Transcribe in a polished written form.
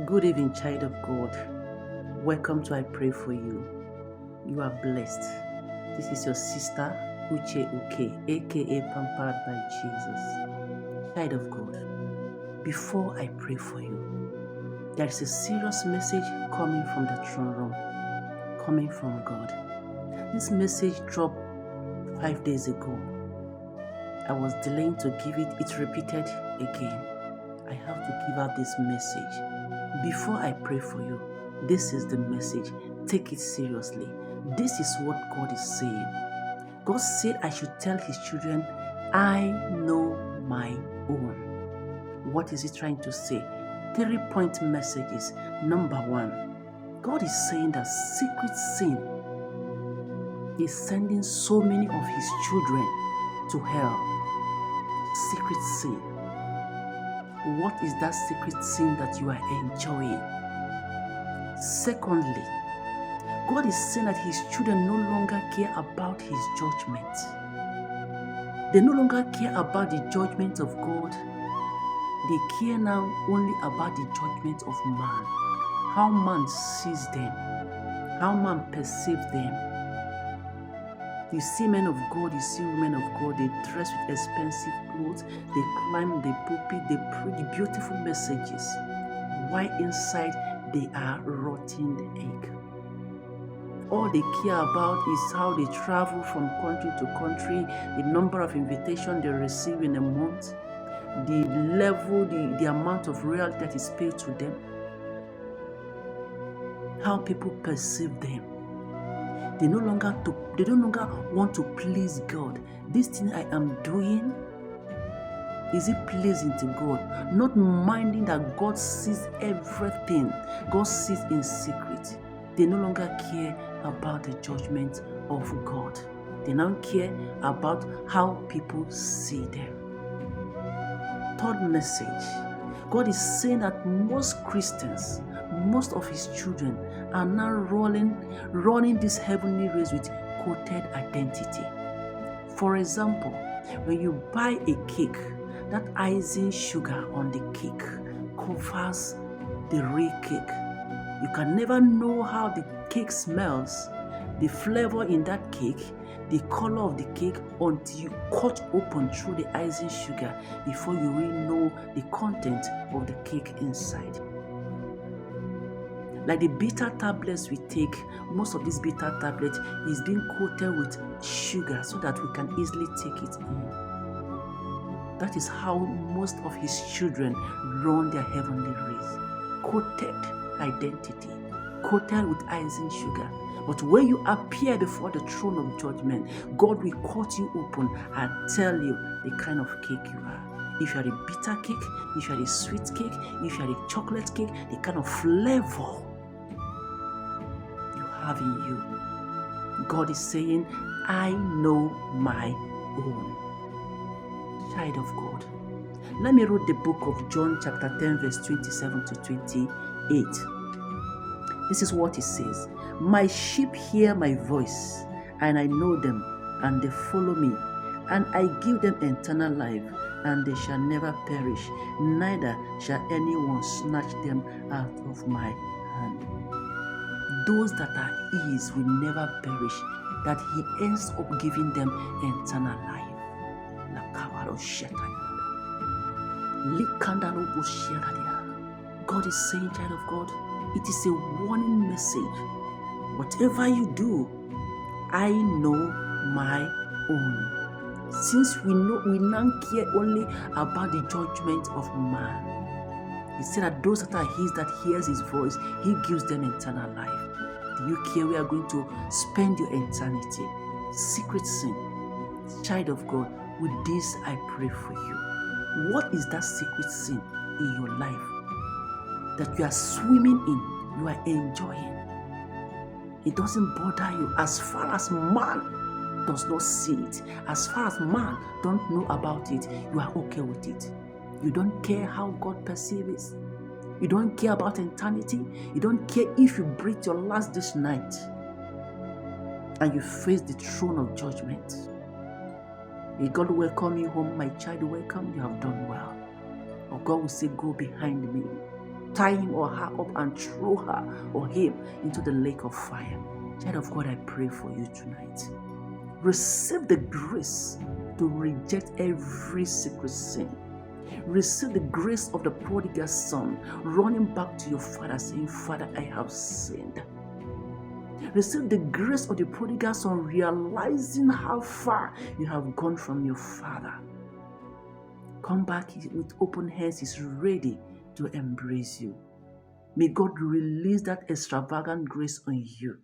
Good evening, child of God. Welcome to I Pray For You. You are blessed. This is your sister, Uche Uke, aka Pampered by Jesus. Child of God, before I pray for you, there is a serious message coming from the throne room, coming from God. This message dropped 5 days ago. I was delaying to give it, it's repeated again. I have to give out this message. Before I pray for you, this is the message. Take it seriously. This is what God is saying. God said I should tell his children, I know my own. What is he trying to say? 3-point messages. Number 1, God is saying that secret sin is sending so many of his children to hell. Secret sin. What is that secret sin that you are enjoying? Secondly, God is saying that his children no longer care about his judgment. They no longer care about the judgment of God. They care now only about the judgment of man. How man sees them, how man perceives them. You see men of God, you see women of God, they dress with expensive clothes, they climb the pulpit, they preach beautiful messages. Why inside they are rotting egg? All they care about is how they travel from country to country, the number of invitations they receive in a month, the level, the amount of royalty that is paid to them, how people perceive them. They no longer want to please God. This thing I am doing, is it pleasing to God? Not minding that God sees everything. God sees in secret. They no longer care about the judgment of God. They now care about how people see them. Third message, God is saying that most Christians, most of his children are now running this heavenly race with coated identity. For example, when you buy a cake, that icing sugar on the cake covers the real cake. You can never know how the cake smells, the flavor in that cake, the color of the cake until you cut open through the icing sugar before you really know the content of the cake inside. Like the bitter tablets we take, most of these bitter tablets is being coated with sugar so that we can easily take it in. That is how most of his children run their heavenly race. Coated identity, coated with icing sugar. But when you appear before the throne of judgment, God will cut you open and tell you the kind of cake you are. If you are a bitter cake, if you are a sweet cake, if you are a chocolate cake, the kind of flavor you have in you. God is saying, I know my own. Child of God. Let me read the book of John chapter 10 verse 27 to 28. This is what it says. My sheep hear my voice, and I know them, and they follow me, and I give them eternal life, and they shall never perish, neither shall anyone snatch them out of my hand. Those that are his will never perish, that he ends up giving them eternal life. God is saying, child of God, it is a warning message. Whatever you do, I know my own. Since we now care only about the judgment of man. He said that those that are his, that hears his voice, he gives them eternal life. Do you care where you are going to spend your eternity? Secret sin. Child of God, with this I pray for you. What is that secret sin in your life that you are swimming in, you are enjoying? It doesn't bother you as far as man does not see it. As far as man don't know about it, you are okay with it. You don't care how God perceives it. You don't care about eternity. You don't care if you breathe your last this night and you face the throne of judgment. May God welcome you home, my child. Welcome, you have done well. Or God will say, go behind me. tie him or her up and throw her or him into the lake of fire. Child of God, I pray for you tonight. Receive the grace to reject every secret sin. Receive the grace of the prodigal son, running back to your father saying, Father, I have sinned. Receive the grace of the prodigal son, realizing how far you have gone from your father. Come back with open hands. He's ready to embrace you. May God release that extravagant grace on you.